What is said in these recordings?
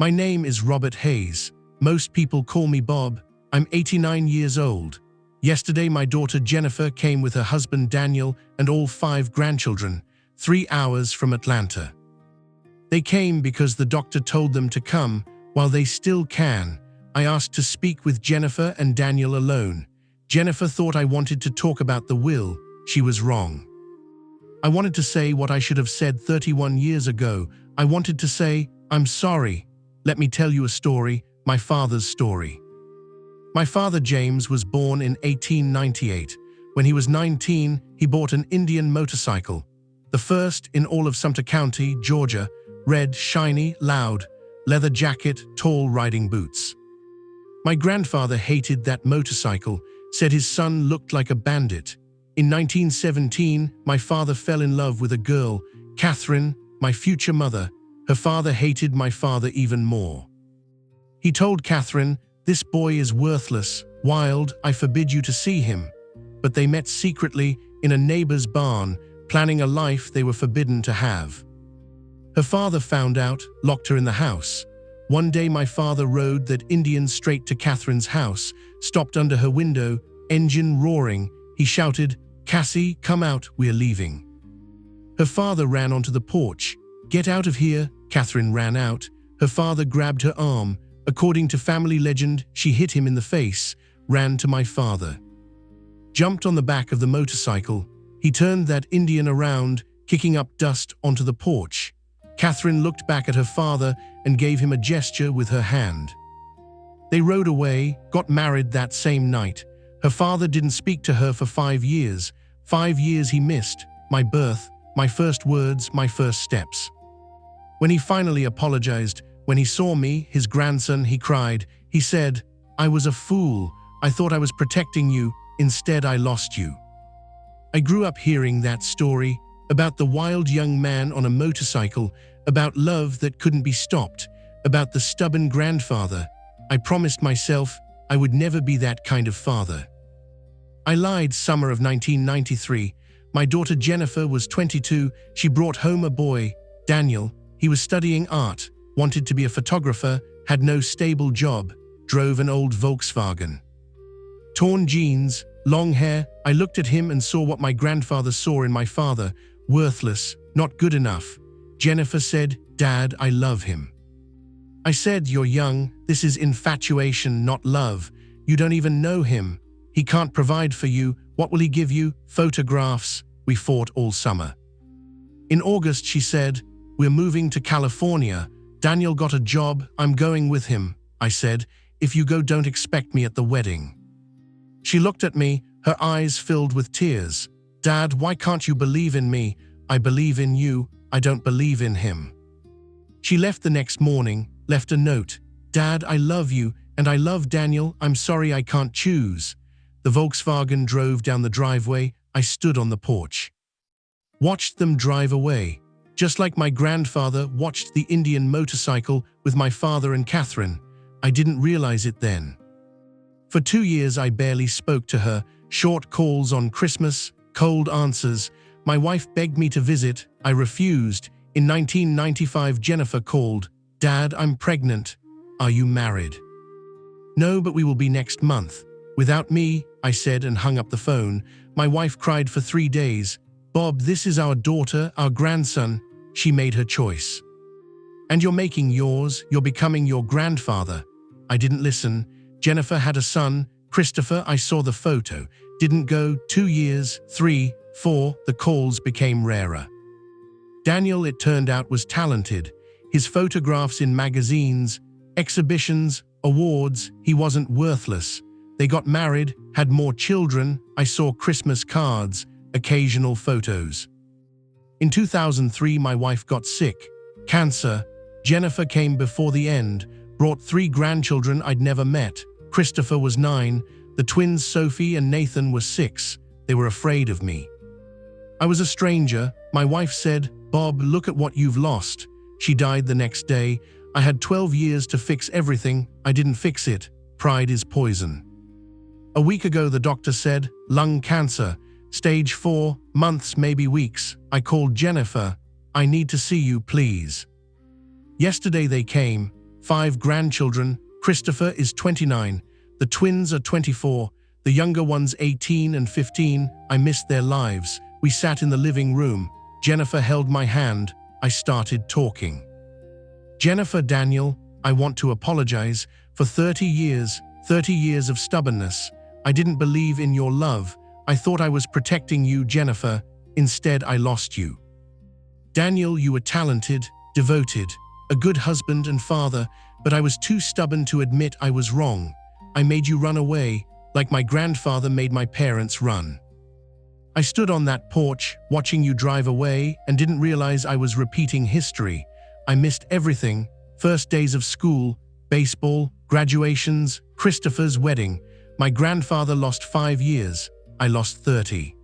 My name is Robert Hayes. Most people call me Bob. I'm 89 years old. Yesterday, my daughter Jennifer came with her husband Daniel and all 5 grandchildren, 3 hours from Atlanta. They came because the doctor told them to come while they still can. I asked to speak with Jennifer and Daniel alone. Jennifer thought I wanted to talk about the will. She was wrong. I wanted to say what I should have said 31 years ago. I wanted to say, I'm sorry. Let me tell you a story, my father's story. My father James was born in 1898. When he was 19, he bought an Indian motorcycle, the first in all of Sumter County, Georgia, red, shiny, loud, leather jacket, tall riding boots. My grandfather hated that motorcycle, said his son looked like a bandit. In 1917, my father fell in love with a girl, Catherine, my future mother. Her father hated my father even more. He told Catherine, "This boy is worthless, wild, I forbid you to see him." But they met secretly in a neighbor's barn, planning a life they were forbidden to have. Her father found out, locked her in the house. One day my father rode that Indian straight to Catherine's house, stopped under her window, engine roaring. He shouted, "Cassie, come out, we're leaving." Her father ran onto the porch. "Get out of here." Catherine ran out. Her father grabbed her arm. According to family legend, she hit him in the face, ran to my father. Jumped on the back of the motorcycle. He turned that Indian around, kicking up dust onto the porch. Catherine looked back at her father and gave him a gesture with her hand. They rode away, got married that same night. Her father didn't speak to her for 5 years. 5 years he missed, my birth, my first words, my first steps. When he finally apologized, when he saw me, his grandson, he cried. He said, "I was a fool. I thought I was protecting you. Instead, I lost you." I grew up hearing that story about the wild young man on a motorcycle, about love that couldn't be stopped, about the stubborn grandfather. I promised myself I would never be that kind of father. I lied. Summer of 1993. My daughter Jennifer was 22. She brought home a boy, Daniel. He was studying art, wanted to be a photographer, had no stable job, drove an old Volkswagen. Torn jeans, long hair. I looked at him and saw what my grandfather saw in my father. Worthless, not good enough. Jennifer said, "Dad, I love him." I said, "You're young. This is infatuation, not love. You don't even know him. He can't provide for you. What will he give you? Photographs." We fought all summer. In August, she said, "We're moving to California. Daniel got a job. I'm going with him." I said, "If you go, don't expect me at the wedding." She looked at me, her eyes filled with tears. "Dad, why can't you believe in me? I believe in you. I don't believe in him." She left the next morning, left a note. "Dad, I love you, and I love Daniel. I'm sorry I can't choose." The Volkswagen drove down the driveway. I stood on the porch. Watched them drive away. Just like my grandfather watched the Indian motorcycle with my father and Catherine. I didn't realize it then. For 2 years I barely spoke to her, short calls on Christmas, cold answers. My wife begged me to visit. I refused. In 1995 Jennifer called. "Dad, I'm pregnant. Are you married?" "No, but we will be next month." "Without me," I said and hung up the phone. My wife cried for 3 days. "Bob, this is our daughter, our grandson." She made her choice. "And you're making yours. You're becoming your grandfather." I didn't listen. Jennifer had a son, Christopher. I saw the photo. Didn't go. 2 years, 3, 4, the calls became rarer. Daniel, it turned out, was talented. His photographs in magazines, exhibitions, awards, he wasn't worthless. They got married, had more children. I saw Christmas cards, occasional photos. In 2003, my wife got sick. Cancer. Jennifer came before the end, brought 3 grandchildren I'd never met. Christopher was 9. The twins Sophie and Nathan were 6. They were afraid of me. I was a stranger. My wife said, "Bob, look at what you've lost." She died the next day. I had 12 years to fix everything. I didn't fix it. Pride is poison. A week ago, the doctor said, lung cancer, stage 4, months, maybe weeks. I called Jennifer. "I need to see you, please." Yesterday they came, 5 grandchildren. Christopher is 29. The twins are 24. The younger ones 18 and 15. I missed their lives. We sat in the living room. Jennifer held my hand. I started talking. Jennifer, Daniel, I want to apologize for 30 years of stubbornness. I didn't believe in your love. I thought I was protecting you, Jennifer. Instead, I lost you. Daniel, you were talented, devoted, a good husband and father, but I was too stubborn to admit I was wrong. I made you run away, like my grandfather made my parents run. I stood on that porch, watching you drive away, and didn't realize I was repeating history. I missed everything: first days of school, baseball, graduations, Christopher's wedding. My grandfather lost 5 years. I lost 30.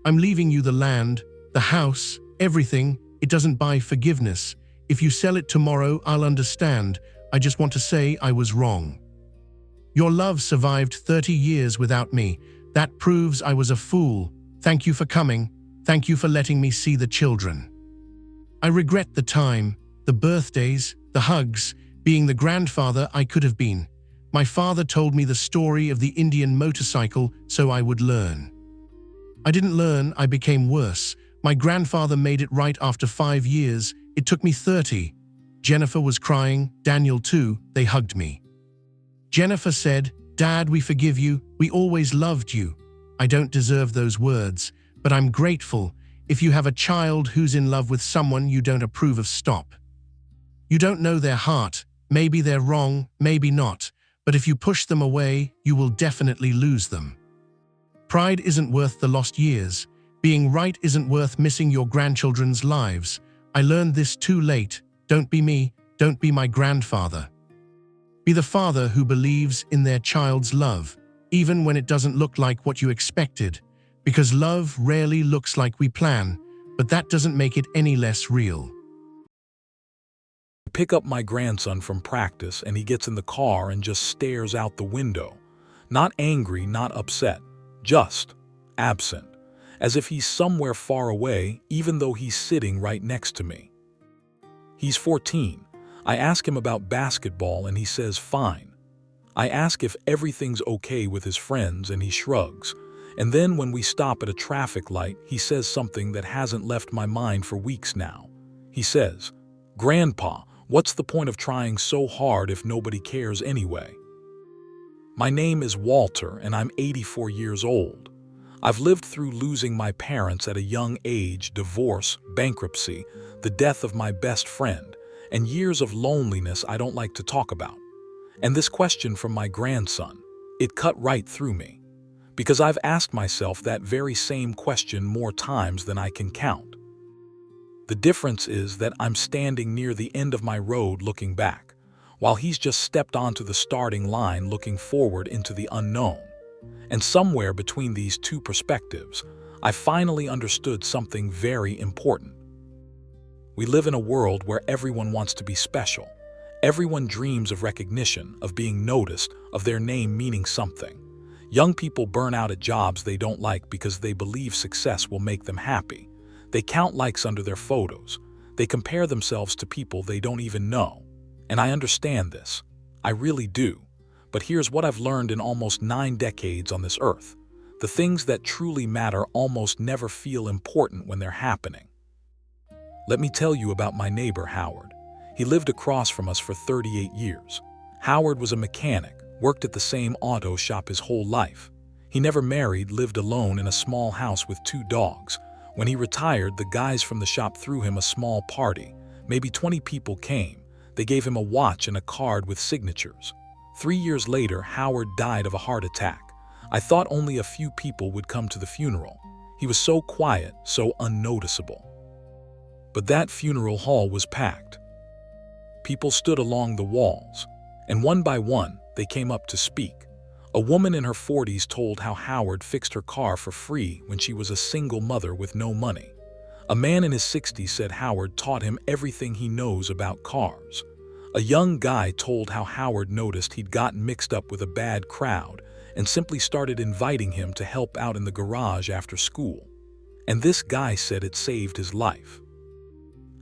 I'm leaving you the land, the house, everything. It doesn't buy forgiveness. If you sell it tomorrow, I'll understand. I just want to say I was wrong. Your love survived 30 years without me. That proves I was a fool. Thank you for coming. Thank you for letting me see the children. I regret the time, the birthdays, the hugs, being the grandfather I could have been. My father told me the story of the Indian motorcycle so I would learn. I didn't learn, I became worse. My grandfather made it right after 5 years. It took me 30. Jennifer was crying, Daniel too. They hugged me. Jennifer said, "Dad, we forgive you. We always loved you." I don't deserve those words, but I'm grateful. If you have a child who's in love with someone you don't approve of, stop. You don't know their heart. Maybe they're wrong, maybe not. But if you push them away, you will definitely lose them. Pride isn't worth the lost years. Being right isn't worth missing your grandchildren's lives. I learned this too late. Don't be me. Don't be my grandfather. Be the father who believes in their child's love, even when it doesn't look like what you expected. Because love rarely looks like we plan, but that doesn't make it any less real. I pick up my grandson from practice and he gets in the car and just stares out the window. Not angry, not upset, just absent, as if he's somewhere far away even though he's sitting right next to me. He's 14. I ask him about basketball and he says fine. I ask if everything's okay with his friends and he shrugs. And then when we stop at a traffic light, he says something that hasn't left my mind for weeks now. He says, "Grandpa, what's the point of trying so hard if nobody cares anyway?" My name is Walter and I'm 84 years old. I've lived through losing my parents at a young age, divorce, bankruptcy, the death of my best friend, and years of loneliness I don't like to talk about. And this question from my grandson, it cut right through me. Because I've asked myself that very same question more times than I can count. The difference is that I'm standing near the end of my road looking back, while he's just stepped onto the starting line looking forward into the unknown. And somewhere between these two perspectives, I finally understood something very important. We live in a world where everyone wants to be special. Everyone dreams of recognition, of being noticed, of their name meaning something. Young people burn out at jobs they don't like because they believe success will make them happy. They count likes under their photos. They compare themselves to people they don't even know. And I understand this. I really do. But here's what I've learned in almost 9 decades on this earth. The things that truly matter almost never feel important when they're happening. Let me tell you about my neighbor, Howard. He lived across from us for 38 years. Howard was a mechanic, worked at the same auto shop his whole life. He never married, lived alone in a small house with 2 dogs. When he retired, the guys from the shop threw him a small party. Maybe 20 people came. They gave him a watch and a card with signatures. 3 years later, Howard died of a heart attack. I thought only a few people would come to the funeral. He was so quiet, so unnoticeable. But that funeral hall was packed. People stood along the walls, and one by one, they came up to speak. A woman in her 40s told how Howard fixed her car for free when she was a single mother with no money. A man in his 60s said Howard taught him everything he knows about cars. A young guy told how Howard noticed he'd gotten mixed up with a bad crowd and simply started inviting him to help out in the garage after school. And this guy said it saved his life.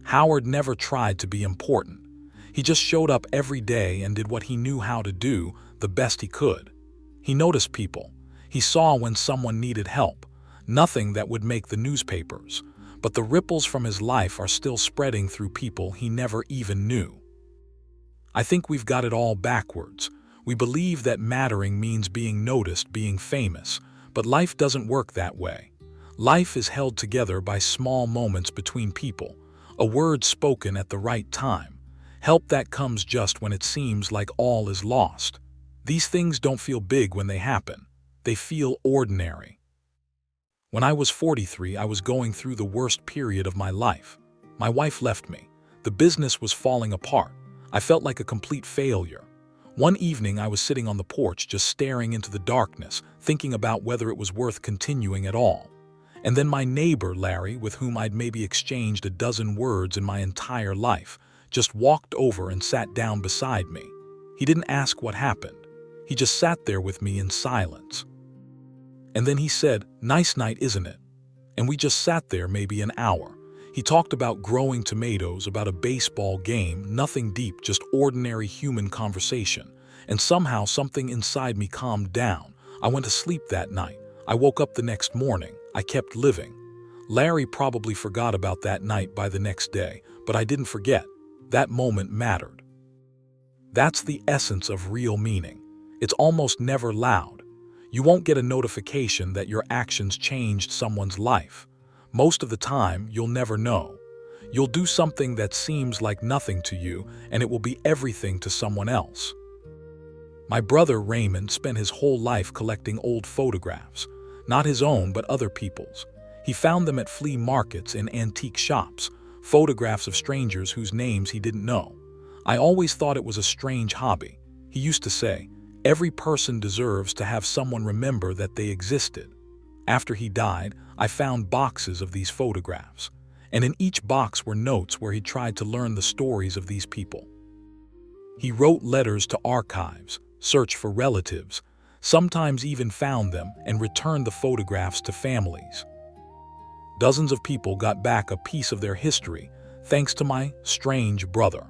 Howard never tried to be important. He just showed up every day and did what he knew how to do the best he could. He noticed people. He saw when someone needed help. Nothing that would make the newspapers, but the ripples from his life are still spreading through people he never even knew. I think we've got it all backwards. We believe that mattering means being noticed, being famous, but life doesn't work that way. Life is held together by small moments between people, a word spoken at the right time, help that comes just when it seems like all is lost. These things don't feel big when they happen. They feel ordinary. When I was 43, I was going through the worst period of my life. My wife left me. The business was falling apart. I felt like a complete failure. One evening, I was sitting on the porch just staring into the darkness, thinking about whether it was worth continuing at all. And then my neighbor, Larry, with whom I'd maybe exchanged a dozen words in my entire life, just walked over and sat down beside me. He didn't ask what happened. He just sat there with me in silence. And then he said, "Nice night, isn't it?" And we just sat there maybe an hour. He talked about growing tomatoes, about a baseball game, nothing deep, just ordinary human conversation. And somehow something inside me calmed down. I went to sleep that night. I woke up the next morning. I kept living. Larry probably forgot about that night by the next day, but I didn't forget. That moment mattered. That's the essence of real meaning. It's almost never loud. You won't get a notification that your actions changed someone's life. Most of the time, you'll never know. You'll do something that seems like nothing to you, and it will be everything to someone else. My brother Raymond spent his whole life collecting old photographs, not his own but other people's. He found them at flea markets and antique shops, photographs of strangers whose names he didn't know. I always thought it was a strange hobby. He used to say, "Every person deserves to have someone remember that they existed." After he died, I found boxes of these photographs, and in each box were notes where he tried to learn the stories of these people. He wrote letters to archives, searched for relatives, sometimes even found them and returned the photographs to families. Dozens of people got back a piece of their history thanks to my strange brother.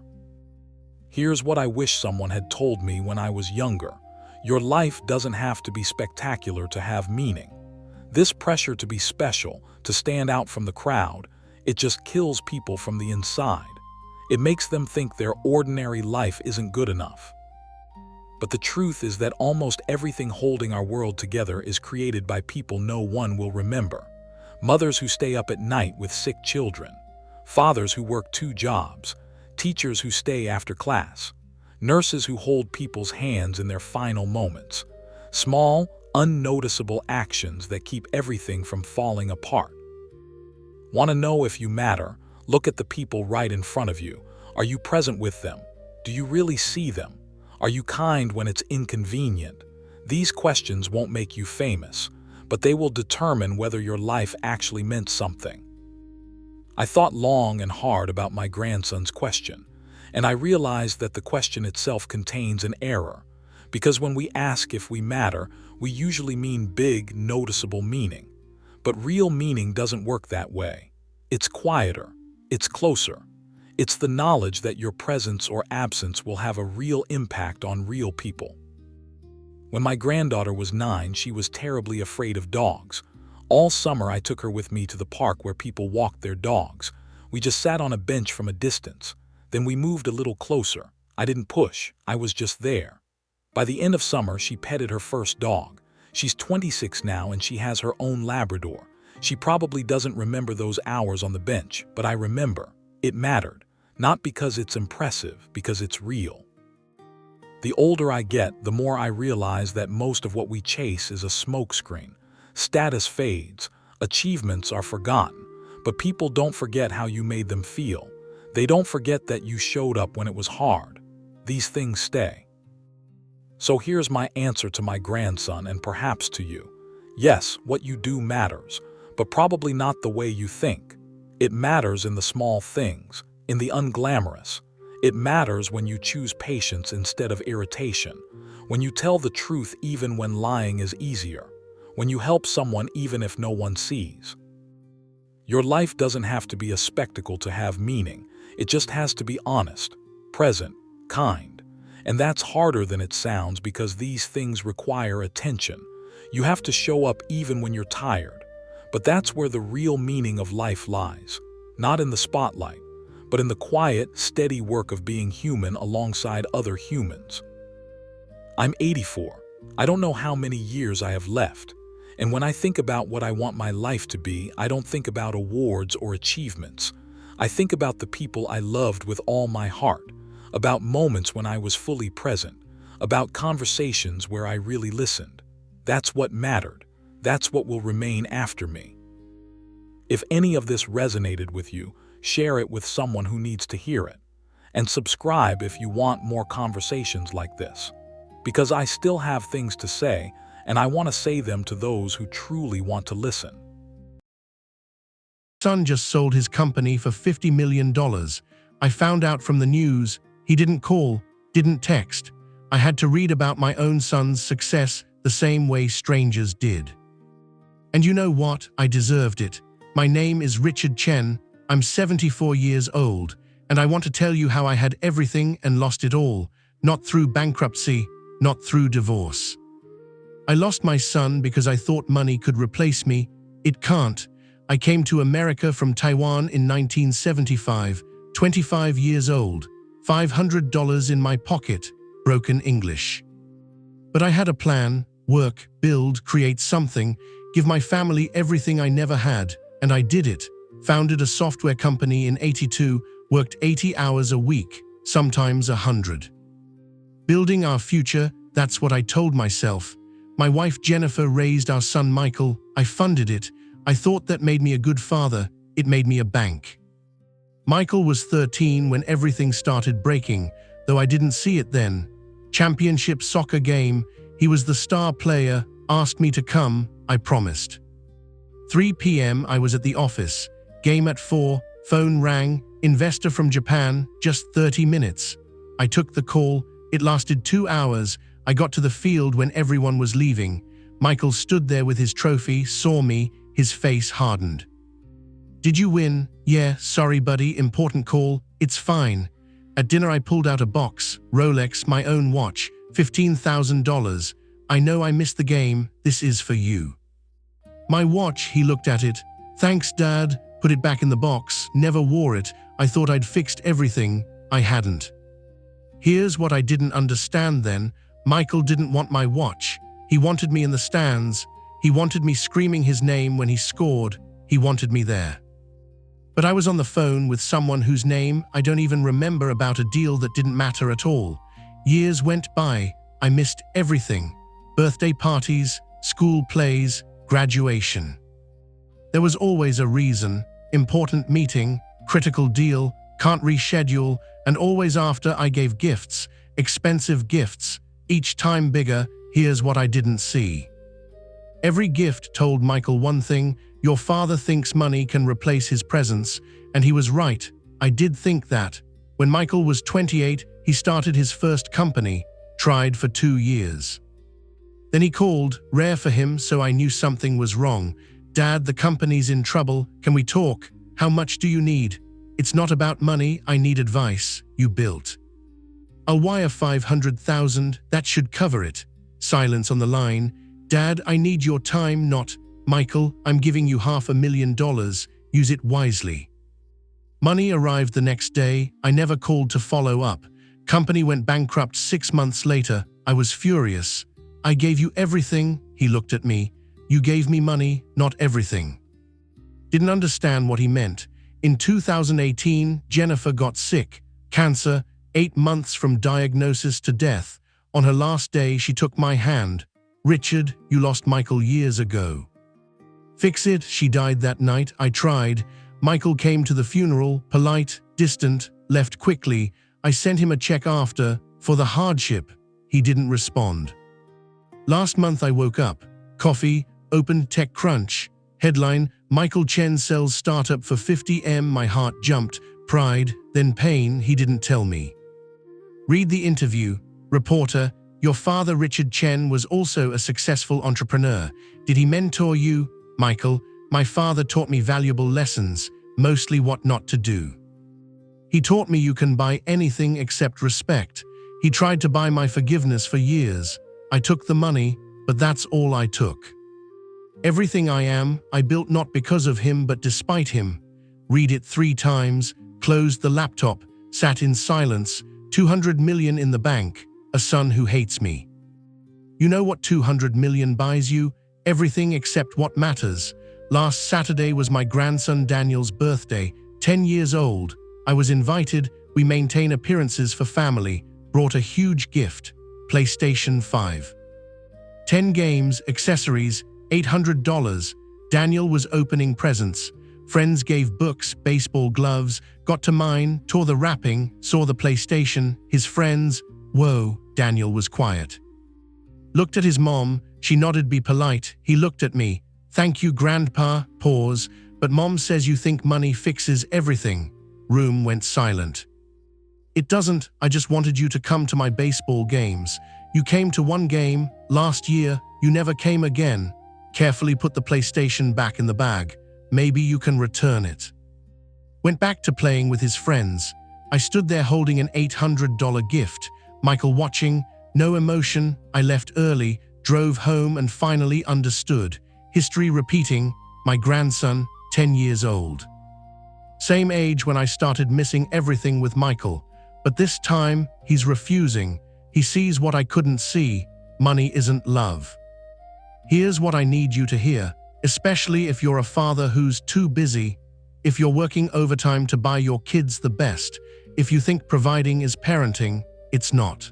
Here's what I wish someone had told me when I was younger. Your life doesn't have to be spectacular to have meaning. This pressure to be special, to stand out from the crowd, it just kills people from the inside. It makes them think their ordinary life isn't good enough. But the truth is that almost everything holding our world together is created by people no one will remember. Mothers who stay up at night with sick children, fathers who work 2 jobs, teachers who stay after class, nurses who hold people's hands in their final moments. Small, unnoticeable actions that keep everything from falling apart. Want to know if you matter? Look at the people right in front of you. Are you present with them? Do you really see them? Are you kind when it's inconvenient? These questions won't make you famous, but they will determine whether your life actually meant something. I thought long and hard about my grandson's question, and I realized that the question itself contains an error, because when we ask if we matter, we usually mean big, noticeable meaning. But real meaning doesn't work that way. It's quieter. It's closer. It's the knowledge that your presence or absence will have a real impact on real people. When my granddaughter was 9, she was terribly afraid of dogs. All summer I took her with me to the park where people walked their dogs. We just sat on a bench from a distance. Then we moved a little closer. I didn't push. I was just there. By the end of summer, she petted her first dog. She's 26 now and she has her own Labrador. She probably doesn't remember those hours on the bench, but I remember. It mattered. Not because it's impressive, because it's real. The older I get, the more I realize that most of what we chase is a smokescreen. Status fades, achievements are forgotten, but people don't forget how you made them feel. They don't forget that you showed up when it was hard. These things stay. So here's my answer to my grandson and perhaps to you. Yes, what you do matters, but probably not the way you think. It matters in the small things, in the unglamorous. It matters when you choose patience instead of irritation, when you tell the truth even when lying is easier, when you help someone even if no one sees. Your life doesn't have to be a spectacle to have meaning. It just has to be honest. present, kind. And that's harder than it sounds because these things require attention. You have to show up even when you're tired. But that's where the real meaning of life lies. Not in the spotlight, but in the quiet, steady work of being human alongside other humans. I'm 84. I don't know how many years I have left. And when I think about what I want my life to be, I don't think about awards or achievements. I think about the people I loved with all my heart, about moments when I was fully present, about conversations where I really listened. That's what mattered. That's what will remain after me. If any of this resonated with you, share it with someone who needs to hear it. And subscribe if you want more conversations like this. Because I still have things to say, and I want to say them to those who truly want to listen. Son just sold his company for $50 million. I found out from the news. He didn't call, didn't text. I had to read about my own son's success the same way strangers did. And you know what? I deserved it. My name is Richard Chen. I'm 74 years old, and I want to tell you how I had everything and lost it all, not through bankruptcy, not through divorce. I lost my son because I thought money could replace me. It can't. I came to America from Taiwan in 1975, 25 years old, $500 in my pocket, broken English. But I had a plan: work, build, create something, give my family everything I never had, and I did it. Founded a software company in '82, worked 80 hours a week, sometimes 100. Building our future, that's what I told myself. My wife Jennifer raised our son Michael. I funded it. I thought that made me a good father. It made me a bank. Michael was 13 when everything started breaking, though I didn't see it then. Championship soccer game. He was the star player, asked me to come, I promised. 3 p.m. I was at the office. Game at 4, phone rang, investor from Japan, just 30 minutes. I took the call. It lasted 2 hours. I got to the field when everyone was leaving. Michael stood there with his trophy, saw me, his face hardened. Did you win? Yeah, sorry buddy, important call. It's fine. At dinner I pulled out a box, Rolex, my own watch, $15,000. I know I missed the game. This is for you. My watch, he looked at it. Thanks, Dad. Put it back in the box, never wore it. I thought I'd fixed everything. I hadn't. Here's what I didn't understand then. Michael didn't want my watch. He wanted me in the stands. He wanted me screaming his name when he scored. He wanted me there. But I was on the phone with someone whose name I don't even remember, about a deal that didn't matter at all. Years went by. I missed everything. Birthday parties, school plays, graduation. There was always a reason: important meeting, critical deal, can't reschedule, and always after I gave gifts, expensive gifts, each time bigger. Here's what I didn't see. Every gift told Michael one thing: your father thinks money can replace his presence, and he was right. I did think that. When Michael was 28, he started his first company, tried for 2 years. Then he called, rare for him, so I knew something was wrong. Dad, the company's in trouble. Can we talk? How much do you need? It's not about money, I need advice. You built. I'll wire 500,000, that should cover it. Silence on the line. Dad, I need your time, not. Michael, I'm giving you $500,000, use it wisely. Money arrived the next day. I never called to follow up. Company went bankrupt 6 months later. I was furious. I gave you everything, he looked at me. You gave me money, not everything. Didn't understand what he meant. In 2018, Jennifer got sick, cancer, 8 months from diagnosis to death. On her last day, she took my hand. Richard, you lost Michael years ago. Fix it, she died that night. I tried. Michael came to the funeral, polite, distant, left quickly. I sent him a check after, for the hardship. He didn't respond. Last month I woke up. Coffee, opened TechCrunch. Headline, Michael Chen sells startup for 50M. My heart jumped. Pride, then pain. He didn't tell me. Read the interview. Reporter, your father Richard Chen was also a successful entrepreneur. Did he mentor you? Michael, my father taught me valuable lessons, mostly what not to do. He taught me you can buy anything except respect. He tried to buy my forgiveness for years. I took the money, but that's all I took. Everything I am, I built not because of him but despite him. Read it 3 times, closed the laptop, sat in silence, 200 million in the bank, a son who hates me. You know what 200 million buys you? Everything except what matters. Last Saturday was my grandson Daniel's birthday, 10 years old. I was invited, we maintain appearances for family, brought a huge gift, PlayStation 5. 10 games, accessories, $800. Daniel was opening presents. Friends gave books, baseball gloves, got to mine, tore the wrapping, saw the PlayStation, his friends. Whoa, Daniel was quiet. Looked at his mom, she nodded be polite, he looked at me. Thank you, Grandpa, pause, but Mom says you think money fixes everything. Room went silent. It doesn't, I just wanted you to come to my baseball games. You came to one game, last year, you never came again. Carefully put the PlayStation back in the bag. Maybe you can return it. Went back to playing with his friends. I stood there holding an $800 gift. Michael watching, no emotion. I left early, drove home and finally understood. History repeating, my grandson, 10 years old. Same age when I started missing everything with Michael. But this time, he's refusing. He sees what I couldn't see. Money isn't love. Here's what I need you to hear, especially if you're a father who's too busy, if you're working overtime to buy your kids the best, if you think providing is parenting, it's not.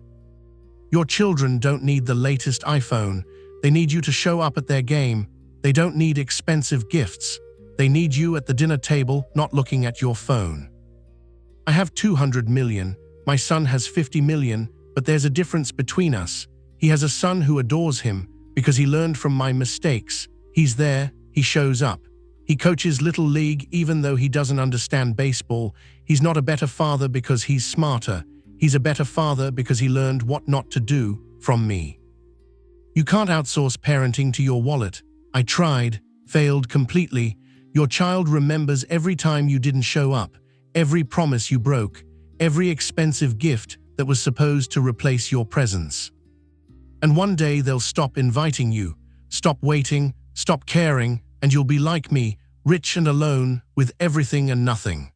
Your children don't need the latest iPhone. They need you to show up at their game. They don't need expensive gifts. They need you at the dinner table, not looking at your phone. I have 200 million. My son has 50 million, but there's a difference between us. He has a son who adores him because he learned from my mistakes. He's there, he shows up. He coaches Little League even though he doesn't understand baseball. He's not a better father because he's smarter. He's a better father because he learned what not to do from me. You can't outsource parenting to your wallet. I tried, failed completely. Your child remembers every time you didn't show up, every promise you broke, every expensive gift that was supposed to replace your presence. And one day they'll stop inviting you, stop waiting, stop caring, and you'll be like me, rich and alone, with everything and nothing.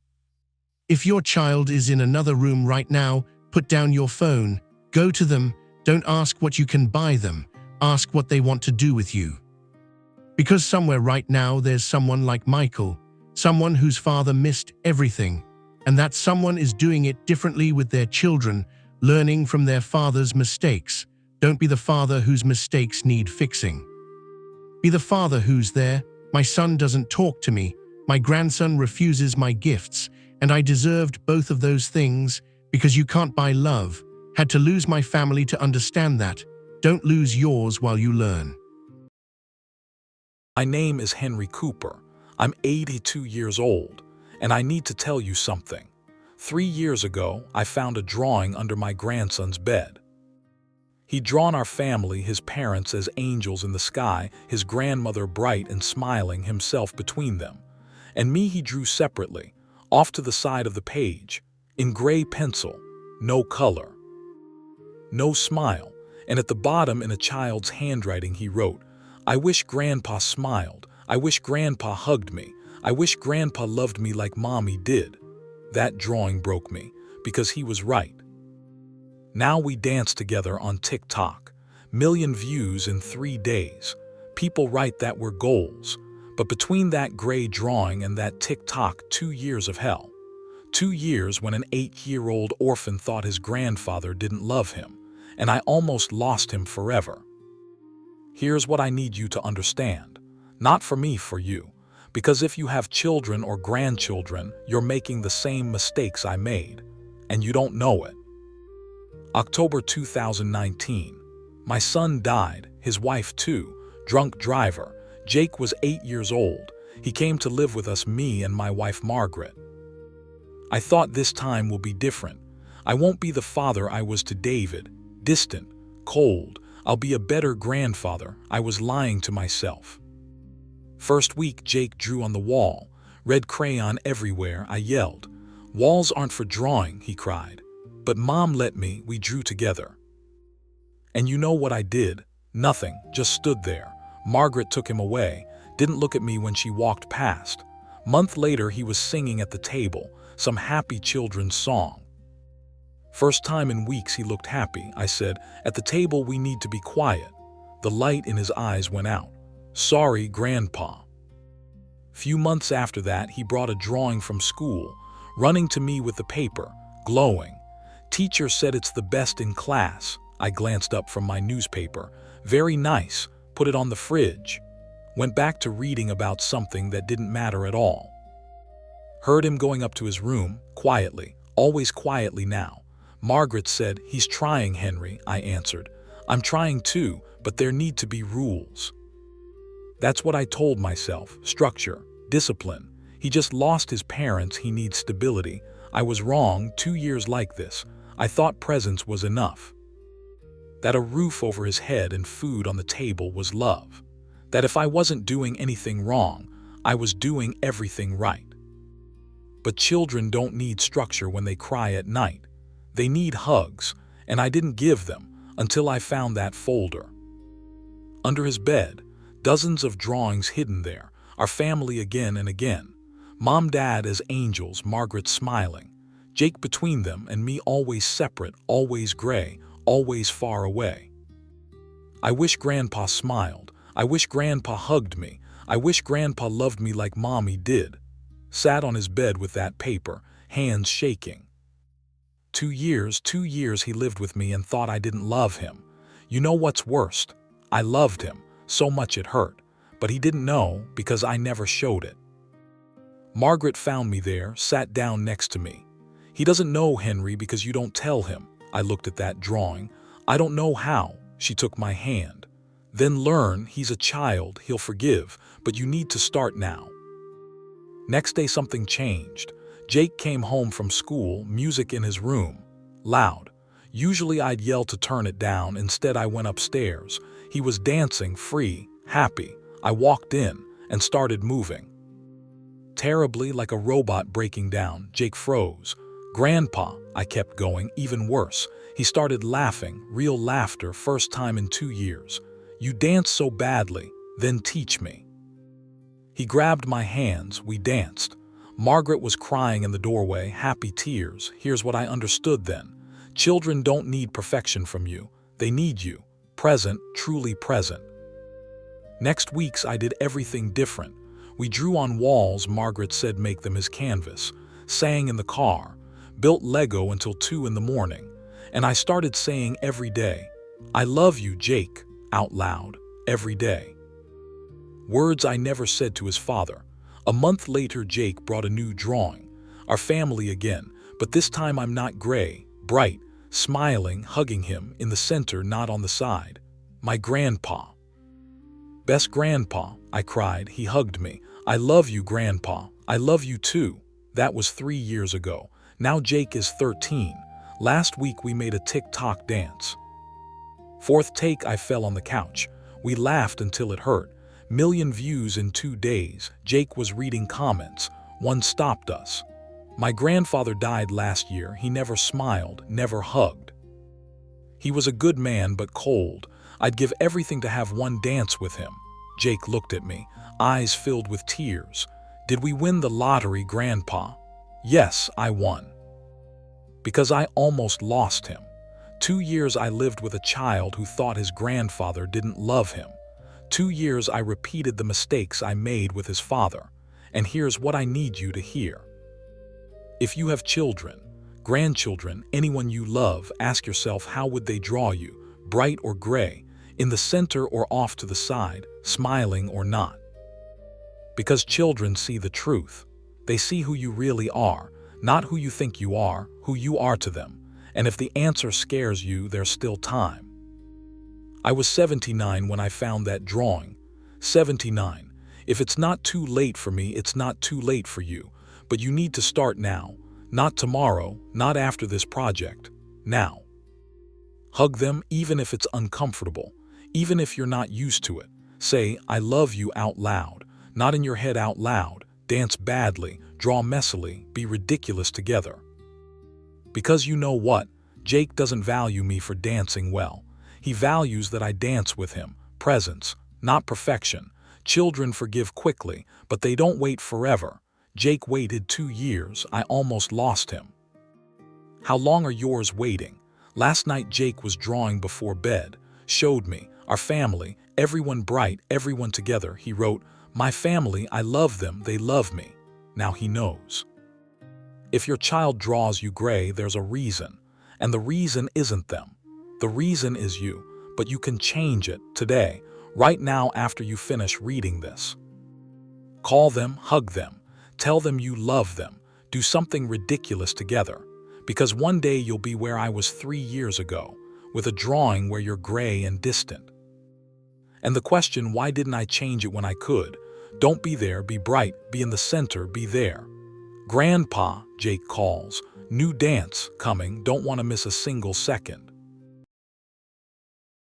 If your child is in another room right now, put down your phone, go to them, don't ask what you can buy them, ask what they want to do with you. Because somewhere right now there's someone like Michael, someone whose father missed everything, and that someone is doing it differently with their children, learning from their father's mistakes. Don't be the father whose mistakes need fixing. Be the father who's there. My son doesn't talk to me, my grandson refuses my gifts, and I deserved both of those things because you can't buy love. Had to lose my family to understand that. Don't lose yours while you learn. My name is Henry Cooper. I'm 82 years old, and I need to tell you something. 3 years ago, I found a drawing under my grandson's bed. He'd drawn our family, his parents as angels in the sky, his grandmother bright and smiling, himself between them. And me he drew separately, off to the side of the page, in gray pencil, no color, no smile, and at the bottom in a child's handwriting he wrote, I wish Grandpa smiled, I wish Grandpa hugged me, I wish Grandpa loved me like Mommy did. That drawing broke me, because he was right. Now we dance together on TikTok. Million views in 3 days. People write that we're goals. But between that gray drawing and that TikTok, 2 years of hell. 2 years when an 8-year-old orphan thought his grandfather didn't love him, and I almost lost him forever. Here's what I need you to understand. Not for me, for you. Because if you have children or grandchildren, you're making the same mistakes I made, and you don't know it. October 2019. My son died, his wife too, drunk driver. Jake was 8 years old. He came to live with us, me and my wife Margaret. I thought this time will be different. I won't be the father I was to David, distant, cold. I'll be a better grandfather. I was lying to myself. First week Jake drew on the wall, red crayon everywhere. I yelled, "Walls aren't for drawing," he cried. "But Mom let me, we drew together." And you know what I did? Nothing, just stood there. Margaret took him away, didn't look at me when she walked past. Month later, he was singing at the table, some happy children's song. "First time in weeks he looked happy," I said. "At the table we need to be quiet." The light in his eyes went out. "Sorry, Grandpa." Few months after that, he brought a drawing from school, running to me with the paper, glowing. "Teacher said it's the best in class." I glanced up from my newspaper. "Very nice. Put it on the fridge." Went back to reading about something that didn't matter at all. Heard him going up to his room, quietly, always quietly now. Margaret said, "He's trying, Henry," I answered. "I'm trying too, but there need to be rules." That's what I told myself. Structure, discipline. He just lost his parents, he needs stability. I was wrong. 2 years like this. I thought presence was enough. That a roof over his head and food on the table was love. That if I wasn't doing anything wrong, I was doing everything right. But children don't need structure when they cry at night. They need hugs, and I didn't give them until I found that folder. Under his bed, dozens of drawings hidden there, our family again and again. Mom, Dad as angels, Margaret smiling. Jake between them and me always separate, always gray, always far away. I wish Grandpa smiled. I wish Grandpa hugged me. I wish Grandpa loved me like Mommy did. Sat on his bed with that paper, hands shaking. 2 years he lived with me and thought I didn't love him. You know what's worst? I loved him, so much it hurt. But he didn't know because I never showed it. Margaret found me there, sat down next to me. "He doesn't know, Henry, because you don't tell him." I looked at that drawing. "I don't know how." She took my hand. "Then learn, he's a child, he'll forgive, but you need to start now." Next day something changed. Jake came home from school, music in his room, loud. Usually I'd yell to turn it down, instead I went upstairs. He was dancing, free, happy. I walked in and started moving. Terribly, like a robot breaking down, Jake froze. "Grandpa," I kept going, even worse. He started laughing, real laughter, first time in 2 years. "You dance so badly, then teach me." He grabbed my hands, we danced. Margaret was crying in the doorway, happy tears. Here's what I understood then. Children don't need perfection from you. They need you. Present, truly present. Next weeks I did everything different. We drew on walls, Margaret said make them his canvas. Sang in the car. Built Lego until 2 in the morning. And I started saying every day, "I love you, Jake," out loud, every day. Words I never said to his father. A month later, Jake brought a new drawing. Our family again, but this time I'm not gray, bright, smiling, hugging him, in the center, not on the side. My grandpa. "Best grandpa," I cried. He hugged me. "I love you, Grandpa. I love you too." That was 3 years ago. Now Jake is 13. Last week we made a TikTok dance. 4th take, I fell on the couch. We laughed until it hurt. 1,000,000 views in 2 days. Jake was reading comments. One stopped us. My grandfather died last year. He never smiled, never hugged. He was a good man but cold. I'd give everything to have one dance with him. Jake looked at me, eyes filled with tears. "Did we win the lottery, Grandpa?" "Yes, I won." Because I almost lost him. 2 years I lived with a child who thought his grandfather didn't love him. 2 years I repeated the mistakes I made with his father. And here's what I need you to hear. If you have children, grandchildren, anyone you love, ask yourself, how would they draw you? Bright or gray? In the center or off to the side? Smiling or not? Because children see the truth. They see who you really are, not who you think you are, who you are to them. And if the answer scares you, there's still time. I was 79 when I found that drawing. 79. If it's not too late for me, it's not too late for you. But you need to start now. Not tomorrow, not after this project. Now. Hug them even if it's uncomfortable, even if you're not used to it. Say, "I love you" out loud, not in your head, out loud. dance badly, draw messily, be ridiculous together. Because you know what? Jake doesn't value me for dancing well. He values that I dance with him. Presence, not perfection. Children forgive quickly, but they don't wait forever. Jake waited 2 years. I almost lost him. How long are yours waiting? Last night Jake was drawing before bed. Showed me, our family, everyone bright, everyone together. He wrote, "My family, I love them, they love me." Now he knows. If your child draws you gray, there's a reason. And the reason isn't them. The reason is you. But you can change it today, right now after you finish reading this. Call them, hug them. Tell them you love them. Do something ridiculous together. Because one day you'll be where I was 3 years ago, with a drawing where you're gray and distant. And the question, why didn't I change it when I could? Don't be there, be bright, be in the center, be there. Grandpa, Jake calls. New dance coming, don't want to miss a single second.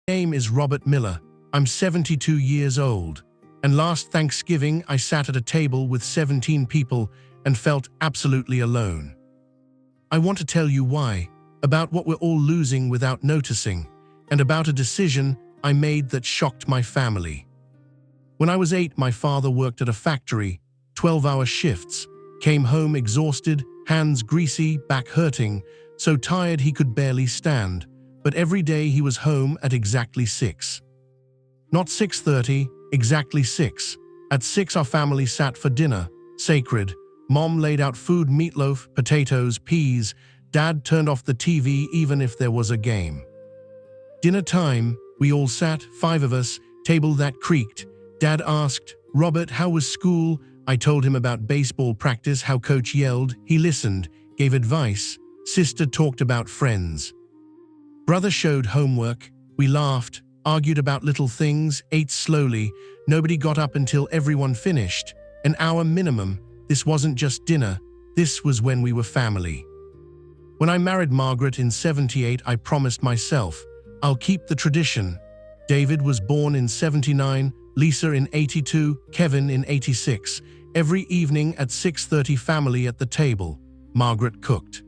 My name is Robert Miller. I'm 72 years old. And last Thanksgiving, I sat at a table with 17 people and felt absolutely alone. I want to tell you why, about what we're all losing without noticing, and about a decision I made that shocked my family. When I was 8, my father worked at a factory, 12-hour shifts, came home exhausted, hands greasy, back hurting, so tired he could barely stand, but every day he was home at exactly 6. Not 6:30, exactly 6. At 6 our family sat for dinner, sacred. Mom laid out food, meatloaf, potatoes, peas. Dad turned off the TV even if there was a game. Dinner time, we all sat, 5 of us, table that creaked. Dad asked, "Robert, how was school?" I told him about baseball practice, how coach yelled. He listened, gave advice. Sister talked about friends. Brother showed homework. We laughed, argued about little things, ate slowly. Nobody got up until everyone finished. An hour minimum. This wasn't just dinner. This was when we were family. When I married Margaret in 78, I promised myself, I'll keep the tradition. David was born in 79, Lisa in 82, Kevin in 86. Every evening at 6:30, family at the table. Margaret cooked.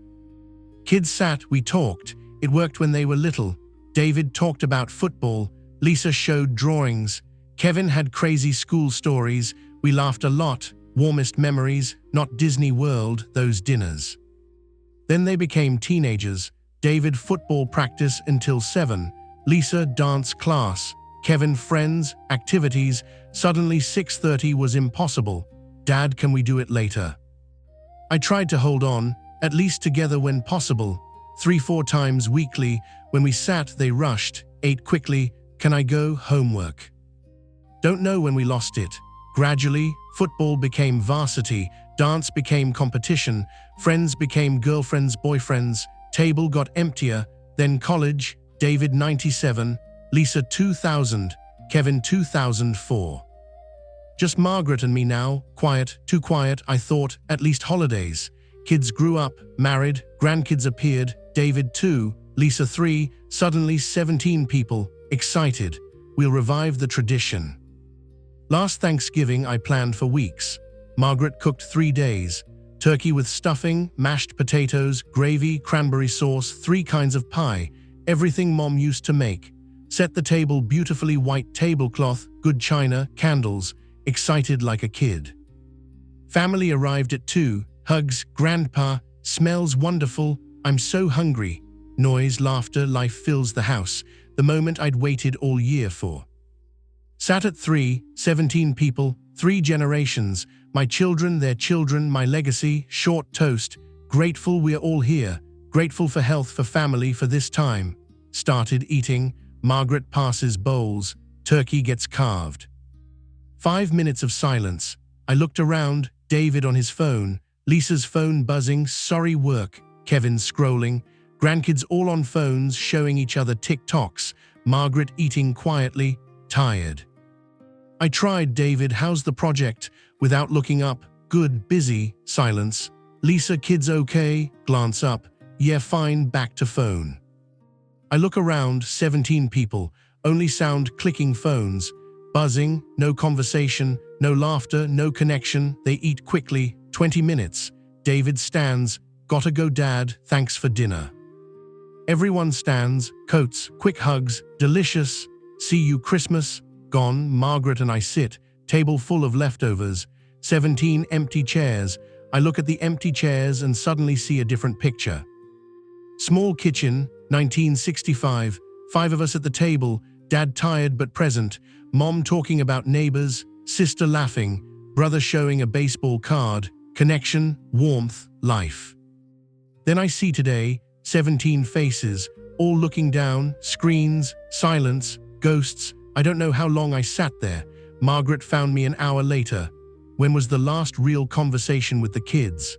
Kids sat, we talked. It worked when they were little. David talked about football. Lisa showed drawings. Kevin had crazy school stories. We laughed a lot. Warmest memories, not Disney World, those dinners. Then they became teenagers. David football practice until 7. Lisa dance class. Kevin friends, activities. Suddenly 6:30 was impossible. Dad, can we do it later? I tried to hold on, at least together when possible. 3-4 times weekly. When we sat, they rushed, ate quickly. Can I go? Homework. Don't know when we lost it. Gradually, football became varsity, dance became competition, friends became girlfriends, boyfriends, table got emptier, then college, David 97, Lisa 2000, Kevin 2004. Just Margaret and me now, quiet, too quiet, I thought, at least holidays. Kids grew up, married, grandkids appeared, David 2, Lisa 3, suddenly 17 people, excited. We'll revive the tradition. Last Thanksgiving I planned for weeks. Margaret cooked 3 days. Turkey with stuffing, mashed potatoes, gravy, cranberry sauce, 3 kinds of pie, everything Mom used to make. Set the table, beautifully white tablecloth, good china, candles, excited like a kid. Family arrived at 2, hugs, grandpa, smells wonderful, I'm so hungry. Noise, laughter, life fills the house, the moment I'd waited all year for. Sat at 3, 17 people, 3 generations, my children, their children, my legacy, short toast, grateful we're all here, grateful for health, for family, for this time. Started eating, Margaret passes bowls, turkey gets carved. 5 minutes of silence. I looked around, David on his phone, Lisa's phone buzzing, sorry work, Kevin scrolling, grandkids all on phones showing each other TikToks, Margaret eating quietly, tired. I tried, David, how's the project? Without looking up, good, busy, silence. Lisa, kids okay? Glance up, yeah, fine, back to phone. I look around, 17 people, only sound clicking phones. Buzzing, no conversation, no laughter, no connection. They eat quickly, 20 minutes. David stands, "Gotta go, Dad, thanks for dinner." Everyone stands, coats, quick hugs, delicious. "See you Christmas." Gone. Margaret and I sit, table full of leftovers, 17 empty chairs. I look at the empty chairs and suddenly see a different picture. Small kitchen, 1965, 5 of us at the table, Dad tired but present, Mom talking about neighbors, sister laughing, brother showing a baseball card, connection, warmth, life. Then I see today, 17 faces, all looking down, screens, silence, ghosts. I don't know how long I sat there. Margaret found me an hour later. When was the last real conversation with the kids?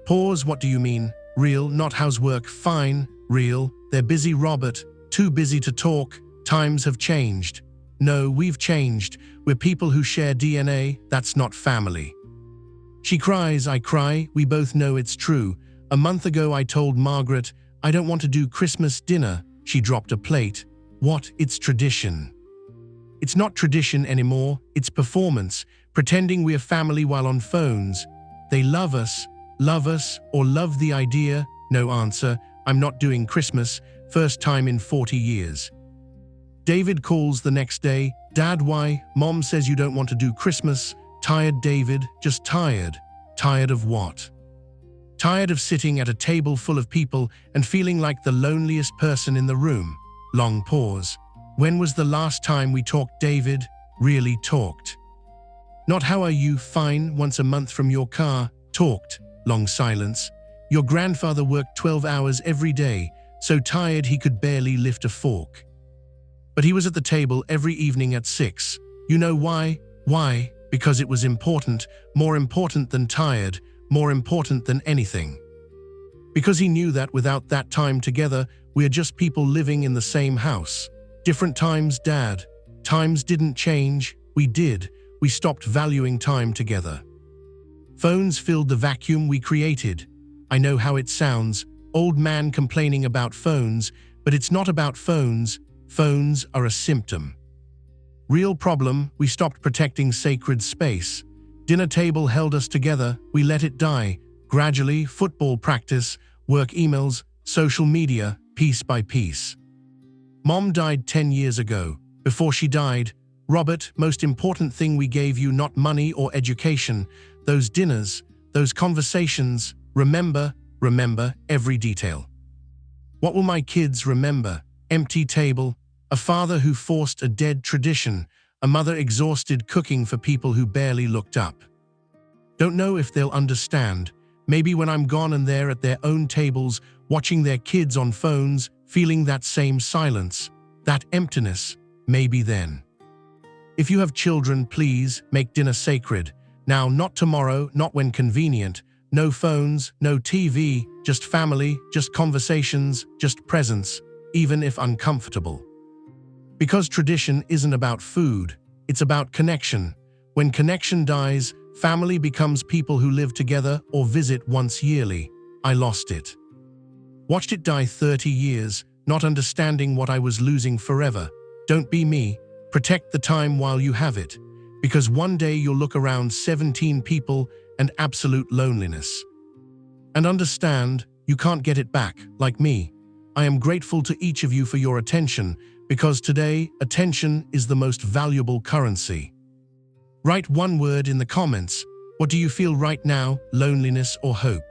Pause. What do you mean? Real, not housework. Fine, real. They're busy, Robert. Too busy to talk. Times have changed. No, we've changed. We're people who share DNA. That's not family. She cries, I cry. We both know it's true. A month ago I told Margaret, I don't want to do Christmas dinner. She dropped a plate. What? It's tradition. It's not tradition anymore. It's performance. Pretending we're family while on phones. They love us, or love the idea. No answer. I'm not doing Christmas. First time in 40 years. David calls the next day. Dad, why? Mom says you don't want to do Christmas. Tired, David. Just tired. Tired of what? Tired of sitting at a table full of people and feeling like the loneliest person in the room. Long pause. When was the last time we talked, David? Really talked. Not how are you, fine, once a month from your car. Talked. Long silence. Your grandfather worked 12 hours every day, so tired he could barely lift a fork. But he was at the table every evening at 6. You know why? Why? Because it was important, more important than tired, more important than anything. Because he knew that without that time together, we're just people living in the same house. Different times, Dad. Times didn't change, we did. We stopped valuing time together. Phones filled the vacuum we created. I know how it sounds, old man complaining about phones, but it's not about phones. Phones are a symptom. Real problem, we stopped protecting sacred space. Dinner table held us together, we let it die. Gradually, football practice, work emails, social media, piece by piece. Mom died 10 years ago. Before she died, Robert, most important thing we gave you, not money or education, those dinners, those conversations, remember every detail. What will my kids remember? Empty table, a father who forced a dead tradition, a mother exhausted cooking for people who barely looked up. Don't know if they'll understand. Maybe when I'm gone and they're at their own tables, watching their kids on phones, feeling that same silence, that emptiness, maybe then. If you have children, please make dinner sacred. Now, not tomorrow, not when convenient. No phones, no TV, just family, just conversations, just presence, even if uncomfortable. Because tradition isn't about food, it's about connection. When connection dies, family becomes people who live together or visit once yearly. I lost it. Watched it die 30 years, not understanding what I was losing forever. Don't be me. Protect the time while you have it. Because one day you'll look around 17 people and absolute loneliness. And understand, you can't get it back, like me. I am grateful to each of you for your attention, because today, attention is the most valuable currency. Write one word in the comments. What do you feel right now, loneliness or hope?